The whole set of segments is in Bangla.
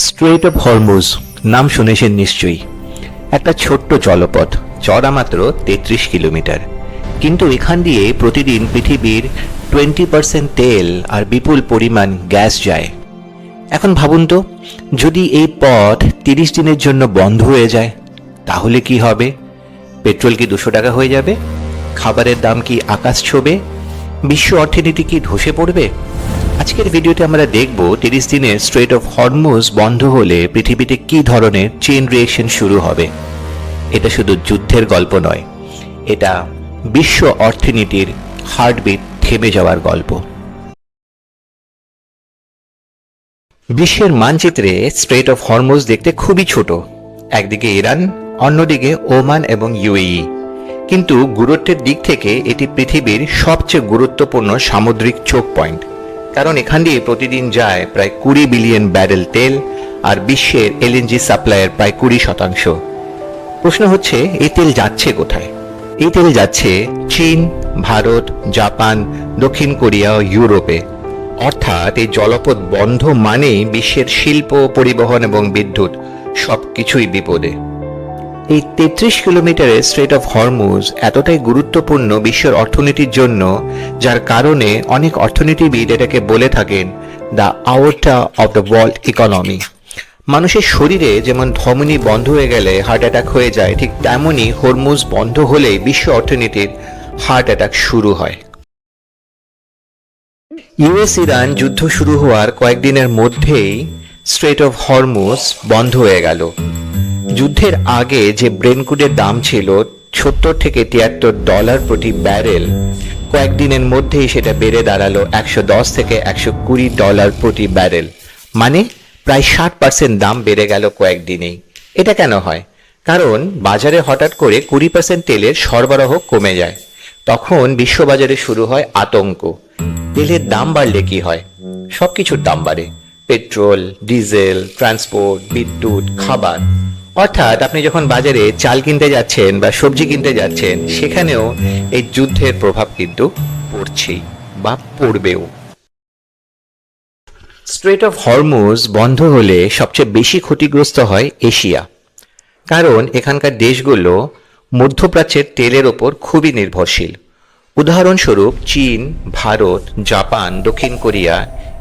স্ট্রেট অফ হরমুজ নাম শুনেছেন নিশ্চয়ই। একটা ছোট্ট জলপথ, চওড়া মাত্র ৩৩ কিলোমিটার, কিন্তু এখান দিয়ে প্রতিদিন পৃথিবীর 20% তেল আর বিপুল পরিমাণ গ্যাস যায়। এখন ভাবুন তো, যদি এই পথ 30 দিনের জন্য বন্ধ হয়ে যায় তাহলে কি হবে? পেট্রোল কি 200 টাকা হয়ে যাবে? খাবারের দাম কি আকাশ ছোঁবে? বিশ্ব অর্থনীতি কি ধসে পড়বে? আজকের ভিডিওতে আমরা দেখব 30 দিনের স্ট্রেট অফ হরমুজ বন্ধ হলে পৃথিবীতে কি ধরনের চেইন রিঅ্যাকশন শুরু হবে। এটা শুধু যুদ্ধের গল্প নয়, এটা বিশ্ব অর্থনীতির হার্টবিট থেমে যাওয়ার গল্প। বিশ্বের মানচিত্রে স্ট্রেট অফ হরমুজ দেখতে খুবই ছোট, একদিকে ইরান, অন্যদিকে ওমান এবং ইউএই। কিন্তু গুরুত্বের দিক থেকে এটি পৃথিবীর সবচেয়ে গুরুত্বপূর্ণ সামুদ্রিক চোক পয়েন্ট, কারণ এখান দিয়ে প্রতিদিন যায় প্রায় 20 বিলিয়ন ব্যারেল তেল আর বিশ্বের এলএনজি সাপ্লাইয়ের প্রায় 20%। প্রশ্ন হচ্ছে, এই তেল যাচ্ছে কোথায়? এই তেল যাচ্ছে চীন, ভারত, জাপান, দক্ষিণ কোরিয়া ও ইউরোপে। অর্থাৎ এই জলপথ বন্ধ মানেই বিশ্বের শিল্প, পরিবহন এবং বিদ্যুৎ সবকিছুই বিপদে। এই 33 কিলোমিটারের স্ট্রেট অফ হরমুজ এতটাই গুরুত্বপূর্ণ বিশ্বের অর্থনীতির জন্য, যার কারণে অনেক অর্থনীতিবিদ এটাকে বলে থাকেন the aorta of the world economy. মানুষের শরীরে যেমন ধমনী বন্ধ হয়ে গেলে হার্ট অ্যাটাক হয়ে যায়, ঠিক তেমনই হরমুজ বন্ধ হলে বিশ্ব অর্থনীতির হার্ট অ্যাটাক শুরু হয়। ইউএস ইরান যুদ্ধ শুরু হওয়ার কয়েকদিনের মধ্যেই স্ট্রেট অফ হরমুজ বন্ধ হয়ে গেল। যুদ্ধের আগে যে ব্রেন্ট-ক্রুডের দাম ছিল $70 থেকে $73 প্রতি ব্যারেল, কয়েকদিনের মধ্যেই সেটা বেড়ে দাঁড়ালো $110 থেকে $120 প্রতি ব্যারেল। মানে প্রায় 60% দাম বেড়ে গেল কয়েকদিনেই। এটা কেন হয়? কারণ বাজারে হঠাৎ করে 20% তেলের সরবরাহ কমে যায়। তখন বিশ্ববাজারে শুরু হয় আতঙ্ক। তেলের দাম বাড়লে কি হয়? সবকিছুর দাম বাড়ে, পেট্রোল, ডিজেল, ট্রান্সপোর্ট, বিদ্যুৎ, খাবার। অর্থাৎ আপনি যখন বাজারে চাল কিনতে যাচ্ছেন বা সবজি কিনতে যাচ্ছেন, সেখানেও এই যুদ্ধের প্রভাব কিন্তু পড়ছেই বা পড়বেও। স্ট্রেট অফ হরমুজ বন্ধ হলে সবচেয়ে বেশি ক্ষতিগ্রস্ত হয় এশিয়া, কারণ এখানকার দেশগুলো মধ্যপ্রাচ্যের তেলের ওপর খুবই নির্ভরশীল। উদাহরণস্বরূপ চীন, ভারত, জাপান, দক্ষিণ কোরিয়া,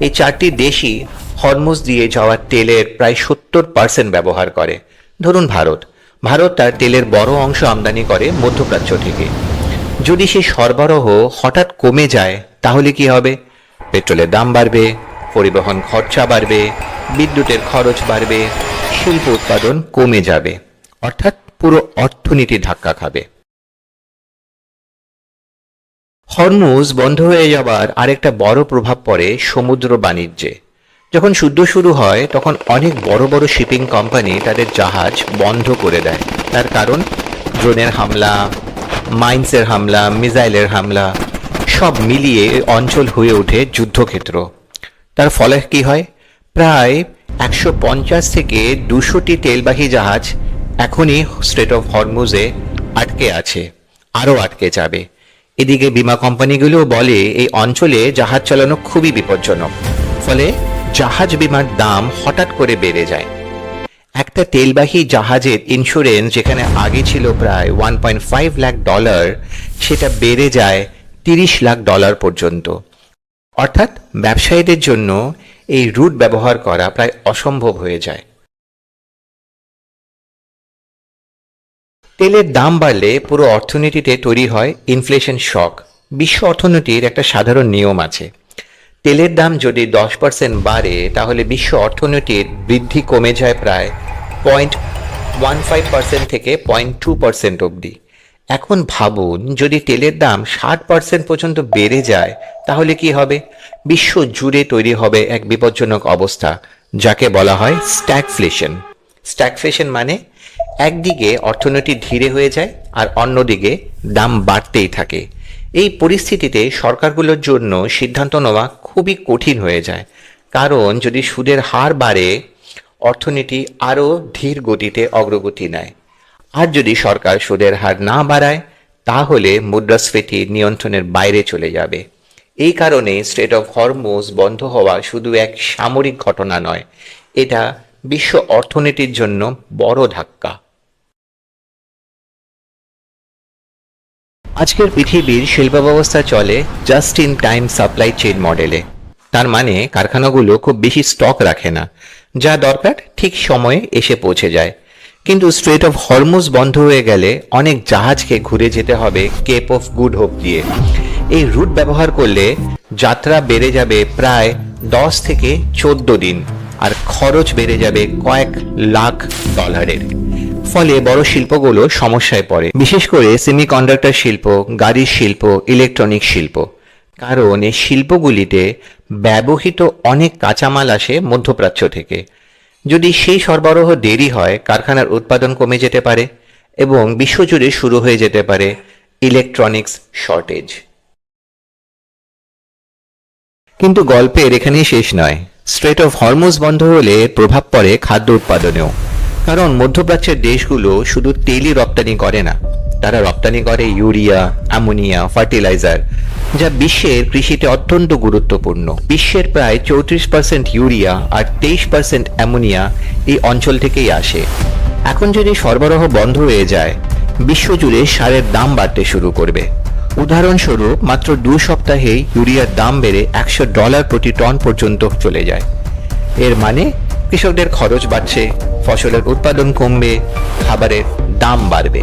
এই 4টি দেশই হরমুজ দিয়ে যাওয়া তেলের প্রায় 70% ব্যবহার করে। ধরুন ভারত তার তেলের বড় অংশ আমদানি করে মধ্যপ্রাচ্য থেকে। যদি সেই সরবরাহ হঠাৎ কমে যায় তাহলে কি হবে? পেট্রোলের দাম বাড়বে, পরিবহন খরচা বাড়বে, বিদ্যুতের খরচ বাড়বে, শিল্প উৎপাদন কমে যাবে, অর্থাৎ পুরো অর্থনীতি ধাক্কা খাবে। হরমুজ বন্ধ হয়ে যাবার আরেকটা বড় প্রভাব পড়ে সমুদ্র বাণিজ্যে। যখন যুদ্ধ শুরু হয় তখন অনেক বড় বড় শিপিং কোম্পানি তাদের জাহাজ বন্ধ করে দেয়। তার কারণ ড্রোনের হামলা, মাইন্সের হামলা, মিসাইলের হামলা, সব মিলিয়ে অঞ্চল হয়ে ওঠে যুদ্ধক্ষেত্র। তার ফলে কি হয়? প্রায় 150 থেকে 200টি তেলবাহী জাহাজ এখনই স্ট্রেট অফ হরমুজে আটকে আছে, আরও আটকে যাবে। এদিকে বিমা কোম্পানিগুলোও বলে এই অঞ্চলে জাহাজ চালানো খুবই বিপজ্জনক, ফলে জাহাজ বিমার দাম হঠাৎ করে বেড়ে যায়। একটা তেলবাহী জাহাজের ইন্স্যুরেন্স যেখানে আগে ছিল প্রায় $1.5 লাখ, সেটা বেড়ে যায় $30 লাখ পর্যন্ত। অর্থাৎ ব্যবসায়ীদের জন্য এই রুট ব্যবহার করা প্রায় অসম্ভব হয়ে যায়। তেলের দাম বাড়লে পুরো অর্থনীতিতে তৈরি হয় ইনফ্লেশন শক। বিশ্ব অর্থনীতির একটা সাধারণ নিয়ম আছে, তেলের দাম যদি 10% বাড়ে তাহলে বিশ্ব অর্থনীতির বৃদ্ধি কমে যায় প্রায় 0.15% থেকে 0.2% অবধি। এখন ভাবুন, যদি তেলের দাম 60% পর্যন্ত বেড়ে যায় তাহলে কি হবে? বিশ্ব জুড়ে তৈরি হবে এক বিপজ্জনক অবস্থা, যাকে বলা হয় স্ট্যাগফ্লেশন। স্ট্যাগফ্লেশন মানে একদিকে অর্থনীতি ধীরে হয়ে যায় আর অন্যদিকে দাম বাড়তেই থাকে। এই পরিস্থিতিতে সরকারগুলোর জন্য সিদ্ধান্ত নেওয়া খুবই কঠিন হয়ে যায়, কারণ যদি সুদের হার বাড়ে অর্থনীতি আরও ধীর গতিতে অগ্রগতি নেয়, আর যদি সরকার সুদের হার না বাড়ায় তাহলে মুদ্রাস্ফীতি নিয়ন্ত্রণের বাইরে চলে যাবে। এই কারণে স্ট্রেট অফ হরমুজ বন্ধ হওয়া শুধু এক সামরিক ঘটনা নয়, এটা বিশ্ব অর্থনীতির জন্য বড় ধাক্কা। আজকের পৃথিবীর শিল্প ব্যবস্থা চলে just in time supply chain মডেলে। তার মানে কারখানাগুলো খুব বেশি স্টক রাখে না, যা দরকার ঠিক সময়ে এসে পৌঁছে যায়। কিন্তু স্ট্রেট অফ হরমুজ বন্ধ হয়ে গেলে অনেক জাহাজকে ঘুরে যেতে হবে কেপ অফ গুড হোপ দিয়ে। এই রুট ব্যবহার করলে যাত্রা বেড়ে যাবে প্রায় 10 থেকে 14 দিন, আর খরচ বেড়ে যাবে কয়েক লাখ ডলারের। ফলে বড় শিল্পগুলো সমস্যায় পড়ে, বিশেষ করে সেমিকন্ডাক্টর শিল্প, গাড়ির শিল্প, ইলেকট্রনিক শিল্প। কারণ এই শিল্পগুলিতে ব্যবহৃত অনেক কাঁচামাল আসে মধ্যপ্রাচ্য থেকে। যদি সেই সরবরাহ দেরি হয়, কারখানার উৎপাদন কমে যেতে পারে এবং বিশ্বজুড়ে শুরু হয়ে যেতে পারে ইলেকট্রনিক্স শর্টেজ। কিন্তু গল্পের এখানেই শেষ নয়। স্ট্রেট অফ হরমুজ বন্ধ হলে প্রভাব পড়ে খাদ্য উৎপাদনেও। কারণ মধ্যপ্রাচ্যের দেশগুলো শুধু তেলই রপ্তানি করে না, তারা রপ্তানি করে ইউরিয়া, অ্যামোনিয়া, ফার্টিলাইজার, যা বিশ্বের কৃষিতে অত্যন্ত গুরুত্বপূর্ণ। বিশ্বের প্রায় 34% ইউরিয়া আর 23% অ্যামোনিয়া এই অঞ্চল থেকেই আসে। এখন যদি সরবরাহ বন্ধ হয়ে যায়, বিশ্বজুড়ে সারের দাম বাড়তে শুরু করবে। উদাহরণস্বরূপ, মাত্র 2 সপ্তাহে ইউরিয়ার দাম বেড়ে $100 প্রতি টন পর্যন্ত চলে যায়। এর মানে কৃষকদের খরচ বাড়ছে, ফসলের উৎপাদন কমবে, খাবারের দাম বাড়বে।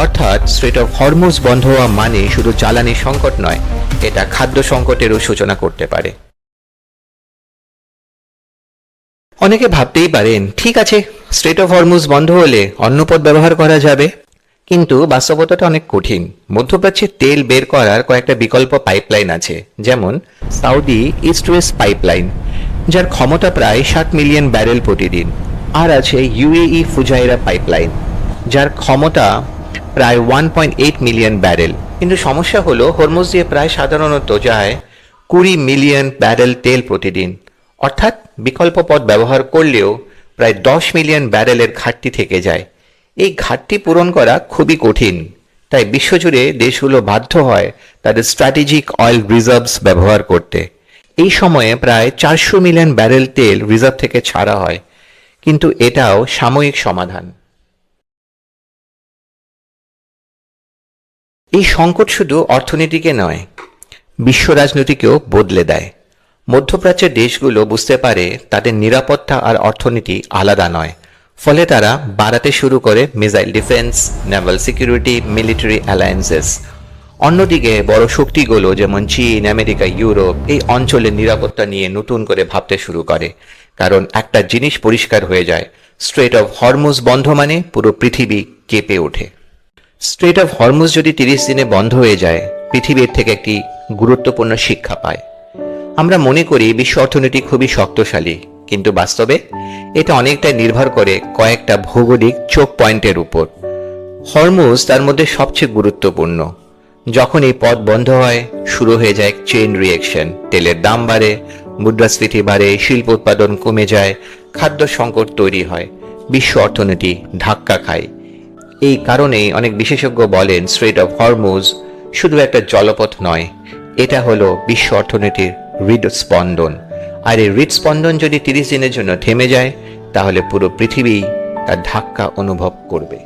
অর্থাৎ স্ট্রেট অফ হরমুজ বন্ধ হওয়া মানে শুধু জ্বালানি সংকট নয়, এটা খাদ্য সংকটেরও সূচনা করতে পারে। অনেকে ভাবতেই পারেন, ঠিক আছে, স্ট্রেট অফ হরমুজ বন্ধ হলে অন্য পথ ব্যবহার করা যাবে। কিন্তু বাস্তবতাটা অনেক কঠিন। মধ্যপ্রাচ্যে তেল বের করার কয়েকটা বিকল্প পাইপলাইন আছে, যেমন সাউদি ইস্ট ওয়েস্ট পাইপলাইন, যার ক্ষমতা প্রায় 60 মিলিয়ন ব্যারেল প্রতিদিন। আর আছে ইউএই ফুজাইরা পাইপলাইন, যার ক্ষমতা প্রায় 1.8 মিলিয়ন ব্যারেল। কিন্তু সমস্যা হলো, হরমুজ দিয়ে প্রায় সাধারণত যায় 20 মিলিয়ন ব্যারেল তেল প্রতিদিন। অর্থাৎ বিকল্প পথ ব্যবহার করলেও প্রায় 10 মিলিয়ন ব্যারেলের ঘাটতি থেকে যায়। এই ঘাটতি পূরণ করা খুবই কঠিন। তাই বিশ্বজুড়ে দেশগুলো বাধ্য হয় তাদের স্ট্র্যাটেজিক অয়েল রিজার্ভস ব্যবহার করতে। এই সময়ে প্রায় 400 মিলিয়ন ব্যারেল তেল রিজার্ভ থেকে ছাড়া হয়, কিন্তু এটাও সাময়িক সমাধান। এই সংকট শুধু অর্থনীতিকে নয়, বিশ্ব রাজনীতিকেও বদলে দেয়। মধ্যপ্রাচ্যের দেশগুলো বুঝতে পারে তাদের নিরাপত্তা আর অর্থনীতি আলাদা নয়। ফলে তারা বাড়াতে শুরু করে missile defence, Naval security, military alliances. অন্যদিকে বড় শক্তিগুলো যেমন চীন, আমেরিকা, ইউরোপ এই অঞ্চলের নিরাপত্তা নিয়ে নতুন করে ভাবতে শুরু করে। কারণ একটা জিনিস পরিষ্কার হয়ে যায়, স্ট্রেট অফ হরমুজ বন্ধ মানে পুরো পৃথিবী কেঁপে ওঠে। স্ট্রেট অফ হরমুজ যদি 30 দিনে বন্ধ হয়ে যায়, পৃথিবীর থেকে একটি গুরুত্বপূর্ণ শিক্ষা পায়। আমরা মনে করি বিশ্ব অর্থনীতি খুবই শক্তিশালী, কিন্তু বাস্তবে এটা অনেকটাই নির্ভর করে কয়েকটা ভৌগোলিক চোক পয়েন্টের উপর। হরমুজ তার মধ্যে সবচেয়ে গুরুত্বপূর্ণ। যখন এই পথ বন্ধ হয়, শুরু হয়ে যায় চেইন রিয়েকশন। তেলের দাম বাড়ে, মুদ্রাস্ফীতি বাড়ে, শিল্প উৎপাদন কমে যায়, খাদ্য সংকট তৈরি হয়, বিশ্ব অর্থনীতি ধাক্কা খায়। এই কারণেই অনেক বিশেষজ্ঞ বলেন, স্ট্রেট অফ হরমুজ শুধু একটা জলপথ নয়, এটা হলো বিশ্ব অর্থনীতির হৃদস্পন্দন। আর এই হৃদস্পন্দন যদি 30 দিনের জন্য থেমে যায়, তাহলে পুরো পৃথিবী তার ধাক্কা অনুভব করবে।